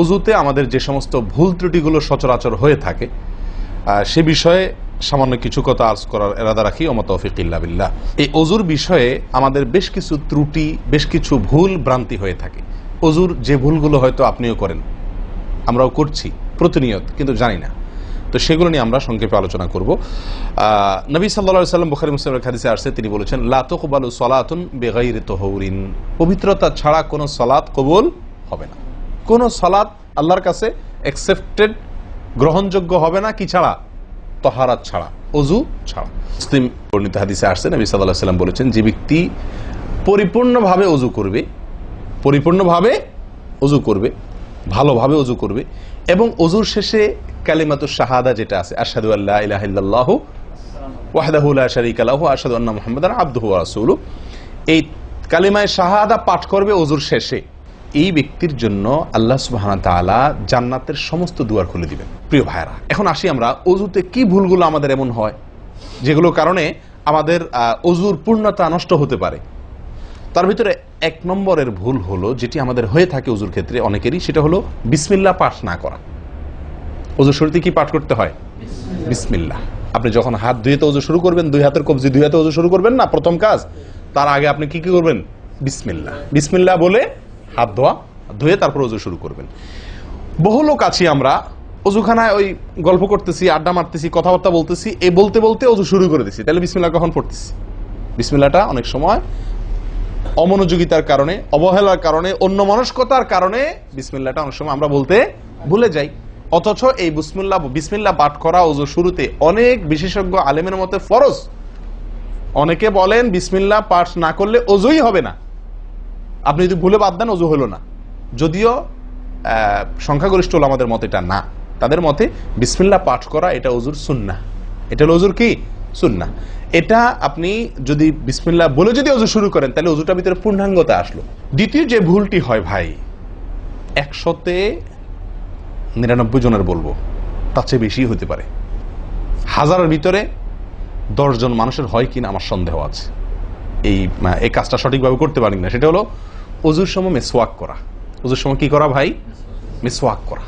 অজুতে আমাদের যে সমস্ত ভুল ত্রুটিগুলো সচরাচর হয়ে থাকে সে বিষয়ে সামান্য কিছু কথা আর্জ করার ইরাদা রাখি। ওয়া মা তাওফীক ইল্লা বিল্লাহ। এই অজুর বিষয়ে আমাদের বেশ কিছু ত্রুটি, বেশ কিছু ভুল ভ্রান্তি হয়ে থাকে। অজুর যে ভুলগুলো হয়তো আপনিও করেন, আমরাও করছি প্রতিনিয়ত, কিন্তু জানি না। তো সেগুলো নিয়ে আমরা সংক্ষেপে আলোচনা করব। নবী সাল্লাল্লাহু আলাইহি ওয়াসাল্লাম বুখারী মুসলিমের হাদিসে আসছে, তিনি বলেছেন, লা তুকবালু সালাতুন বিগাইরি তাহুরিন, পবিত্রতা ছাড়া কোনো সালাত কবুল হবে না। কোনো সালাত আল্লাহর কাছে অ্যাকসেপ্টেড, গ্রহণযোগ্য হবে না কি ছাড়া? তাহারাত ছাড়া, অজু ছাড়া। মুসলিম বর্ণিত হাদিসে আসছে, নবী সাল্লাল্লাহু আলাইহি ওয়াসাল্লাম বলেছেন, যে ব্যক্তি পরিপূর্ণভাবে অজু করবে, পরিপূর্ণভাবে অজু করবে, ভালোভাবে অজু করবে, এবং অজুর শেষে কালিমাতুশ শাহাদা যেটা আছে, আশহাদু আল্লা ইলাহা ইল্লাল্লাহু ওয়াহদাহু লা শারীকা লাহু ওয়া আশহাদু আন্না মুহাম্মাদান আবদুহু ওয়া রাসূলুহু, এই কালিমায়ে শাহাদা পাঠ করবে অজুর শেষে, এই ব্যক্তির জন্য আল্লাহ সুবহানাহু ওয়া তাআলা জান্নাতের সমস্ত দুয়ার খুলে দিবেন। প্রিয় ভাইরা, এখন আসি আমরা অজুতে কি ভুলগুলো আমাদের এমন হয় যেগুলোর কারণে আমাদের অজুর পূর্ণতা নষ্ট হতে পারে। তার ভিতরে এক নম্বরের ভুল হলো, যেটি আমাদের হয়ে থাকে অজুর ক্ষেত্রে অনেকেরই, সেটা হলো বিসমিল্লাহ পাঠ না করা। অজুর শুরুতে কি পাঠ করতে হয়? বিসমিল্লাহ। আপনি যখন হাত ধুয়ে তো অজু শুরু করবেন, দুই হাতের কবজি দুই হাতে অজু শুরু করবেন না, প্রথম কাজ, তার আগে আপনি কি করবেন? বিসমিল্লাহ। বিসমিল্লাহ বলে হাত ধুয়ে তারপর অজু শুরু করবেন। বহু লোক আছি আমরা, অজুখানায় ওই গল্প করতেছি, আড্ডা মারতেছি, কথাবার্তা বলতেছি, এই বলতে বলতে অজু শুরু করে দিছি। তাহলে বিসমিল্লাহ কখন পড়তেছি? বিসমিল্লাহটা অনেক সময় অমনোযোগিতার কারণে, অবহেলার কারণে, অন্যমনস্কতার কারণে বিসমিল্লাহটা অনেক সময় আমরা বলতে ভুলে যাই। অথচ এই বিসমিল্লাহ পাঠ করা অজু শুরুতে অনেক বিশেষজ্ঞ আলেমের মতে ফরজ। অনেকে বলেন বিসমিল্লাহ পাঠ না করলে অজুই হবে না, আপনি যদি ভুলে বাদ দেন অজু হলো না। যদিও সংখ্যাগরিষ্ঠ ওলামাদের মতে এটা না, তাদের মতে বিসমিল্লাহ পাঠ করা এটা অজুর সুন্নাহ। এটা হলো অজুর কি? সুন্নাহ। এটা আপনি যদি বিসমিল্লাহ বলে যদি অজু শুরু করেন, তাহলে অজুটার ভিতরে পূর্ণাঙ্গতা আসলো। দ্বিতীয় যে ভুলটি হয় ভাই, 199 জনের বলবো, তার চেয়ে বেশি হতে পারে, হাজারের ভিতরে 10 জন মানুষের হয় কিনা আমার সন্দেহ আছে এই কাজটা সঠিকভাবে করতে পারি না। সেটা হলো অজুর সময় মিসওয়াক করা। অজুর সময় কি করা ভাই? মিসওয়াক করা।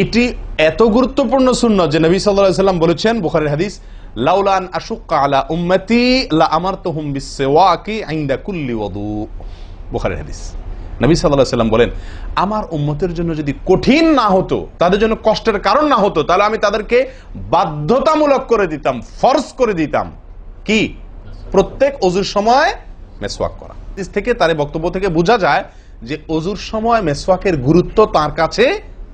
এটি এত গুরুত্বপূর্ণ সুন্নাহ যে নবী সাল্লাল্লাহু আলাইহি ওয়াসাল্লাম বলেছেন, বুখারীর হাদিস, লাউলা আন আশুক্কা আলা উম্মতি লা আমারতুহুম বিসওয়াকি ইনদা কুল্লি ওযু। বুখারীর হাদিস। নবী সাল্লাল্লাহু আলাইহি ওয়াসাল্লাম বলেন, আমার উম্মতের জন্য যদি কঠিন না হতো, তাদের জন্য কষ্টের কারণ না হতো, তাহলে আমি তাদেরকে বাধ্যতামূলক করে দিতাম, ফরজ করে দিতাম কি? প্রত্যেক অজুর সময় মিসওয়াক করা। হাদিস থেকে, তার বক্তব্য থেকে বোঝা যায় যে অজুর সময় মিসওয়াকের গুরুত্ব তার কাছে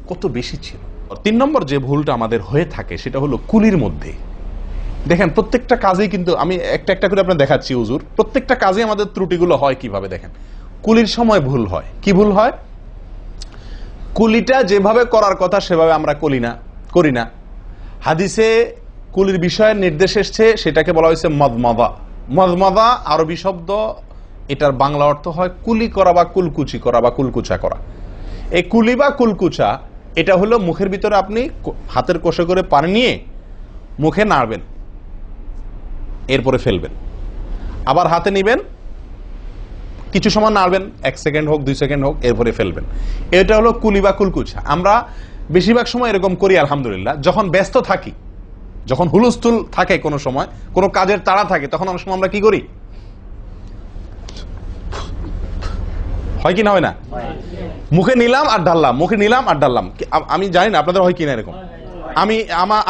কত বেশি ছিল। 3 নম্বর যে ভুলটা আমাদের হয়ে থাকে সেটা হলো কুলির মধ্যে। দেখেন, প্রত্যেকটা কাজেই কিন্তু আমি একটা একটা করে আপনার দেখাচ্ছি অজুর প্রত্যেকটা কাজে আমাদের ত্রুটিগুলো হয় কিভাবে। দেখেন, কুলির সময় ভুল হয়। কি ভুল হয়? কুলিটা যেভাবে করার কথা সেভাবে আমরা করি না। হাদিসে কুলির বিষয়ে নির্দেশ এসছে, সেটাকে বলা হয়েছে মদমাদা। মদমাদা আরবি শব্দ, এটার বাংলা অর্থ হয় কুলি করা বা কুলকুচি করা বা কুলকুচা করা। এই কুলি বা কুলকুচা এটা হলো মুখের ভিতরে আপনি হাতের কষে করে পানি নিয়ে মুখে নাড়বেন, এরপরে ফেলবেন, আবার হাতে নিবেন, কিছু সময় নাড়বেন, 1 সেকেন্ড হোক 2 সেকেন্ড হোক, এরপরে ফেলবেন। এটা হলো কুলি বা কুলকুচা। আমরা বেশিরভাগ সময় এরকম করি আলহামদুলিল্লাহ। যখন ব্যস্ত থাকি, যখন হুলস্থুল থাকে, কোনো সময় কোনো কাজের তাড়া থাকে, তখন অনেক সময় আমরা কি করি? হয় কি না হয় না? মুখে নিলাম আর ঢাললাম, মুখে নিলাম আর ঢাললাম। আমি জানি না আপনাদের হয় কিনা এরকম।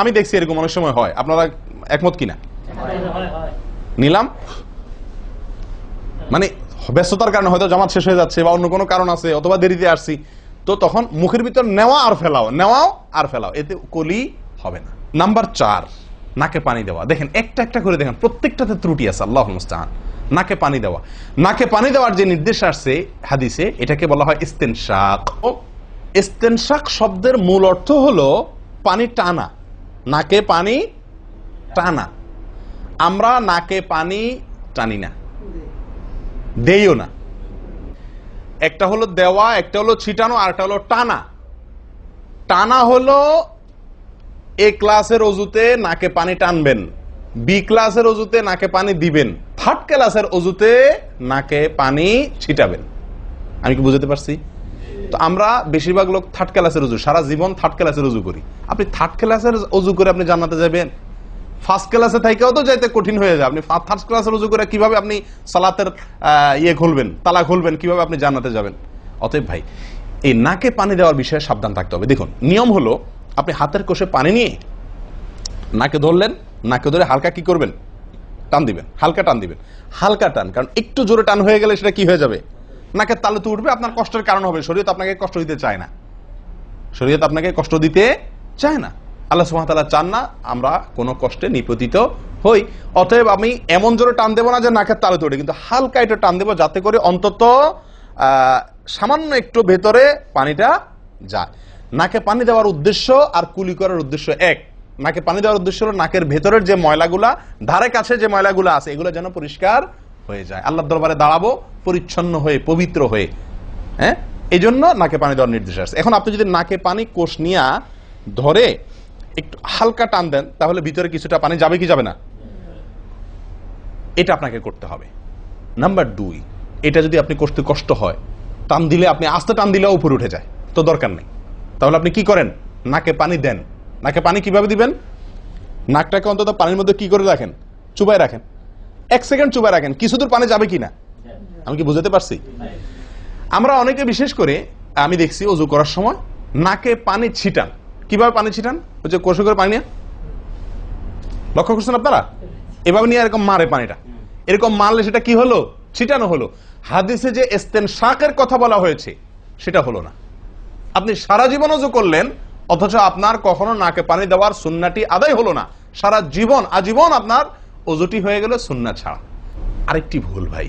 আমি দেখছি এরকম অনেক সময় হয়। আপনারা একমত কিনা? নিলাম মানে ব্যস্ততার কারণে, হয়তো জামাত শেষ হয়ে যাচ্ছে বা অন্য কোনো কারণ আছে, অথবা দেরিতে আসছি, তো তখন মুখের ভিতর নেওয়াও আর ফেলাও, এতে কলি হবে না। নাম্বার 4, নাকে পানি দেওয়া। দেখেন, একটা একটা করে দেখেন, প্রত্যেকটাতে ত্রুটি আছে। আল্লাহুল মুস্তাআন। নাকে পানি দেওয়া। নাকে পানি দেওয়ার যে নির্দেশ আসছে হাদিসে, এটাকে বলা হয় ইস্তেনশাক। ইস্তেনশাক শব্দের মূল অর্থ হলো পানি টানা, নাকে পানি টানা। আমরা নাকে পানি টানি না, দেইও না। একটা হলো দেওয়া, একটা হলো ছিটানো, আর একটা হলো টানা। টানা হলো এ ক্লাসের অজুতে নাকে পানি টানবেন, বি ক্লাসের অজুতে নাকে পানি দিবেন, থার্ড ক্লাসের অজুতে নাকে পানি ছিটাবেন। আমি কি বুঝতে পারছি? তো তো আমরা বেশিরভাগ লোক থার্ড ক্লাসের উজু, সারা জীবন থার্ড ক্লাসের উজু করি। আপনি থার্ড ক্লাসের উজু করে আপনি জান্নাতে যাবেন? ফার্স্ট ক্লাসে থাকেও তো যাইতে কঠিন হয়ে যায়। আপনি থার্ড ক্লাসের উজু করে কিভাবে আপনি সালাতের খুলবেন, তালা খুলবেন, কিভাবে আপনি জান্নাতে যাবেন? অতএব ভাই, এই নাকে পানি দেওয়ার বিষয়ে সাবধান থাকতে হবে। দেখুন, নিয়ম হলো আপনি হাতের কোষে পানি নিয়ে নাকে ধরলেন, নাকে ধরে হালকা কি করবেন? টান দিবেন, হালকা টান দিবেন, হালকা টান। কারণ একটু জোরে টান হয়ে গেলে সেটা কি হয়ে যাবে? নাকের তালুতে উঠবে, আপনার কষ্টের কারণ হবে। শরীয়ত আপনাকে কষ্ট দিতে চায় না, শরীয়ত আপনাকে কষ্ট দিতে চায় না। আল্লাহ সুবহানাহু ওয়া তাআলা চান না আমরা কোনো কষ্টে নিপতিত হই। অতএব আমি এমন জোরে টান দেবো না যে নাকের তালুতে ওঠে, কিন্তু হালকা একটু টান দেবো যাতে করে অন্তত সামান্য একটু ভেতরে পানিটা যায়। নাকে পানি দেওয়ার উদ্দেশ্য আর কুলি করার উদ্দেশ্য এক। নাকে পানি দেওয়ার উদ্দেশ্য হলো নাকের ভেতরের যে ময়লাগুলা, ধারে কাছে যে ময়লাগুলো আছে, এগুলো যেন পরিষ্কার হয়ে যায়। আল্লাহর দরবারে দাঁড়াবো পরিচ্ছন্ন হয়ে, পবিত্র হয়ে। হ্যাঁ, এই জন্য নাকে পানি দেওয়ার নির্দেশ আছে। এখন আপনি যদি নাকে পানি কোষ নিয়ে ধরে একটু হালকা টান দেন, তাহলে ভিতরে কিছুটা পানি যাবে কি যাবে না? এটা আপনাকে করতে হবে। নাম্বার 2, এটা যদি আপনি করতে কষ্ট হয়, টান দিলে, আপনি আস্তে টান দিলেও উপরে উঠে যায়, তো দরকার নেই। তাহলে আপনি কি করেন? নাকে পানি দেন। নাকে পানি কিভাবে দিবেন? নাকটাকে অন্তত পানির মধ্যে কি করে রাখেন? চুবাই রাখেন, 1 সেকেন্ড চুবাই রাখেন। কিছু দূর পানি যাবে কিনা আমি কি বুঝাতে পারছি? আমরা অনেকে বিশেষ করে আমি দেখছি ওযু করার সময় নাকে পানি ছিটান। কিভাবে পানি ছিটান? ওই যে কষে করে পানি নিয়ে, লক্ষ্য করছেন আপনারা? এভাবে নিয়ে এরকম মারে পানিটা, এরকম মারলে সেটা কি হলো? ছিটানো হলো। হাদিসে যে ইস্তেনশাকের কথা বলা হয়েছে সেটা হলো না। আপনি সারা জীবন ওযু করলেন, অথচ আপনার কখনো নাকে পানি দেওয়ার সুন্নাহটি আদায় হলো না। সারা জীবন, আজীবন আপনার ওযুটি হয়ে গেল সুন্নাহ ছাড়া। আরেকটি ভুল ভাই,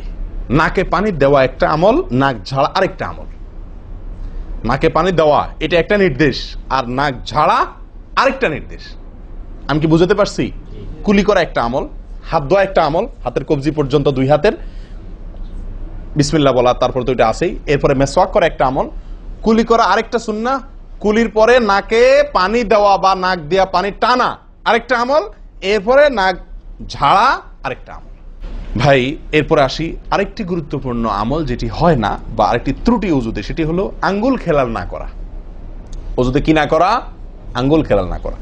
নাকে পানি দেওয়া একটা আমল, নাক ঝাড়া আরেকটা আমল। নাকে পানি দেওয়া এটা একটা নির্দেশ, আর নাক ঝাড়া আরেকটা নির্দেশ। আমি কি বুঝাতে পারছি? কুলি করা একটা আমল, হাত ধোয়া একটা আমল, হাতের কবজি পর্যন্ত 2 হাতের বিসমিল্লাহ বলা, তারপর তো এটা আছেই। এরপরে মেসওয়াক করা একটা আমল, কুলি করা আরেকটা সুন্নাহ, কুলির পরে নাকে পানি দেওয়া বা নাক দিয়া পানি টানা আরেকটা আমল, এরপরে নাক ঝাড়া আরেকটা আমল। ভাই, এরপরে আসি আরেকটি গুরুত্বপূর্ণ আমল যেটি হয় না, বা আরেকটি ত্রুটি ওযুতে, সেটি হলো আঙ্গুল খেলাল না করা। ওযুতে কি না করা? আঙ্গুল খেলাল না করা।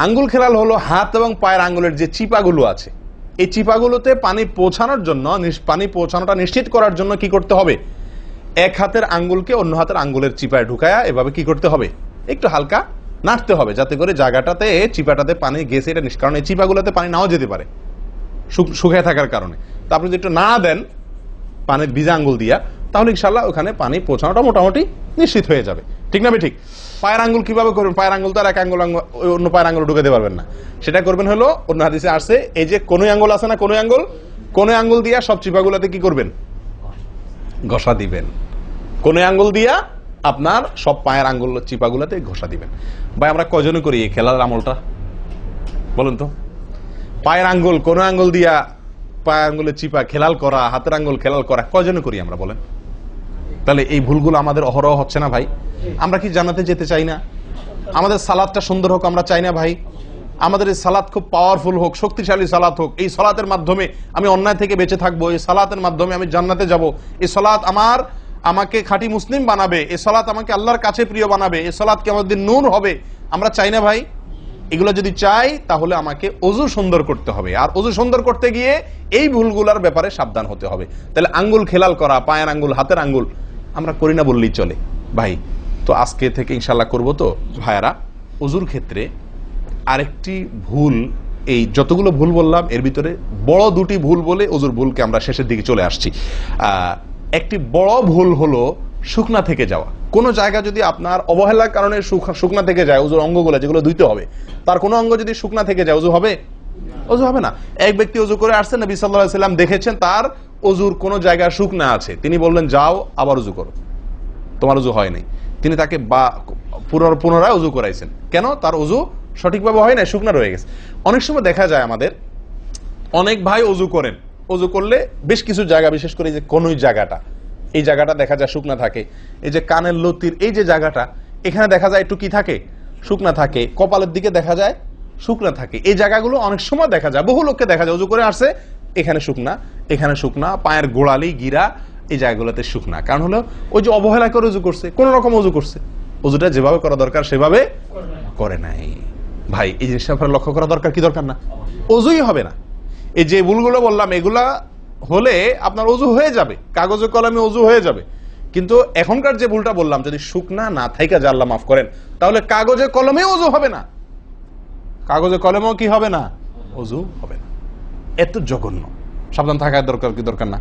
আঙ্গুল খেলাল হলো হাত এবং পায়ের আঙ্গুলের যে চিপাগুলো আছে, এই চিপাগুলোতে পানি পৌঁছানোর জন্য, পানি পৌঁছানোটা নিশ্চিত করার জন্য কি করতে হবে? এক হাতের আঙ্গুলকে অন্য হাতের আঙ্গুলের চিপায় ঢুকায়া এভাবে কি করতে হবে? একটু হালকা নাড়তে হবে, যাতে করে জায়গাটাতে, চিপাটাতে পানি গেছে এটা নিষ্কারণ। এই চিপাগুলোতে পানি নাও যেতে পারে শুকায় থাকার কারণে। তো আপনি যদি একটু না দেন পানির ভিজা আঙ্গুল দিয়া, তাহলে ইনশাআল্লাহ ওখানে পানি পৌঁছানোটা মোটামুটি নিশ্চিত হয়ে যাবে। ঠিক না ঠিক? পায়ের আঙ্গুল কিভাবে করবেন? পায়ের আঙ্গুল তো আর এক আঙ্গুল অন্য পায়ের আঙ্গুল ঢুকাতে পারবেন না। সেটা করবেন হলো, অন্য হাদিসে আসছে, এই যে কোন আঙ্গুল আছে না, কোন আঙ্গুল দিয়া সব চিপাগুলোতে কি করবেন? ঘষা দিবেন। কোন আঙ্গুল দিয়া আপনার সব পায়ের আঙ্গুল চিপাগুলোতে ঘষা দিবেন। ভাই, আমরা কজনে করি এই খেলার আমলটা বলুন তো? পায়ের আঙ্গুল, কোন আঙ্গুল দিয়া পায়ের আঙ্গুলের চিপা খেলাল করা, হাতের আঙ্গুল খেলাল করা, কজনে করি আমরা বলেন? তাহলে এই ভুলগুলো আমাদের অহরহ হচ্ছে না ভাই? আমরা কি জান্নাতে যেতে চাই না? আমাদের সালাতটা সুন্দর হোক আমরা চাই না ভাই? আমাদের এই সালাত খুব পাওয়ারফুল হোক, শক্তিশালী সালাত হোক। এই সালাতের মাধ্যমে আমি অন্যায় থেকে বেঁচে থাকবো, এই সালাতের মাধ্যমে আমি জান্নাতে যাব, এই সালাত আমাকে খাঁটি মুসলিম বানাবে, এই সালাত আমাকে আল্লাহর কাছে প্রিয় বানাবে, এই সালাত কিয়ামতের দিন নূর হবে। আমরা চাই না ভাই? এগুলো যদি চাই তাহলে আমাকে ওযু সুন্দর করতে হবে, আর ওযু সুন্দর করতে গিয়ে এই ভুলগুলোর ব্যাপারে সাবধান হতে হবে। তাহলে আঙ্গুল খেলাল করা, পায়ের আঙ্গুল, হাতের আঙ্গুল আমরা করি না বললেই চলে ভাই। তো আজকে থেকে ইনশাআল্লাহ করব। তো ভাইয়ারা, ওযুর ক্ষেত্রে আরেকটি ভুল, এই যতগুলো ভুল বললাম এর ভিতরে বড় 2টি ভুল বলে ওযুর ভুলকে আমরা শেষের দিকে চলে আসছি। একটি বড় ভুল হলো শুকনা থেকে যাওয়া। কোনো জায়গা যদি আপনার অবহেলার কারণে শুকনা থেকে যায়, ওযুর অঙ্গগুলো যেগুলো ধুইতে হবে, তার কোনো অঙ্গ যদি শুকনা থেকে যায়, ওযু হবে? ওযু হবে না। এক ব্যক্তি ওযু করে আসছেন, নবী সাল্লাল্লাহু আলাইহি ওয়াসাল্লাম দেখেছেন তার ওযুর কোনো জায়গা শুকনা আছে, তিনি বললেন যাও আবার ওযু করো, তোমার ওযু হয় নাই। তিনি তাকে পুনরায় ওযু করাইছেন। কেন? তার ওযু সঠিকভাবে হয় না, শুকনা রয়ে গেছে। অনেক সময় দেখা যায় আমাদের অনেক ভাই ওযু করেন, ওযু করলে বেশ কিছু জায়গা, বিশেষ করে যে কোনই জায়গাটা, এই জায়গাটা দেখা যায় শুকনা থাকে। এই যে কানের লতির এই যে জায়গাটা, এখানে দেখা যায় একটু কি থাকে? শুকনা থাকে। কপালের দিকে দেখা যায় শুকনা থাকে। এই জায়গাগুলো অনেক সময় দেখা যায়, বহু লোককে দেখা যায় ওযু করে আসছে, এখানে শুকনা, এখানে শুকনা, পায়ের গোড়ালি, গিরা, এই জায়গাগুলোতে শুকনা। কারণ হলো ওই যে অবহেলা করে অজু করছে, কোন রকম অজু করছে, অজুটা যেভাবে করা দরকার সেভাবে করে নাই। ভাই এই জিনিসটা আপনার লক্ষ্য করা দরকার কি দরকার না? অজুই হবে না। এই যে ভুলগুলো বললাম এগুলা হলে আপনার অজু হয়ে যাবে, কাগজে কলমে অজু হয়ে যাবে। কিন্তু এখনকার যে ভুলটা বললাম, যদি শুকনা না থাইকা যে আল্লাহ মাফ করেন, তাহলে কাগজে কলমে অজু হবে না, কাগজে কলমেও কি হবে না? অজু হবে না। এত জঘন্য। সাবধান থাকার দরকার কি দরকার না?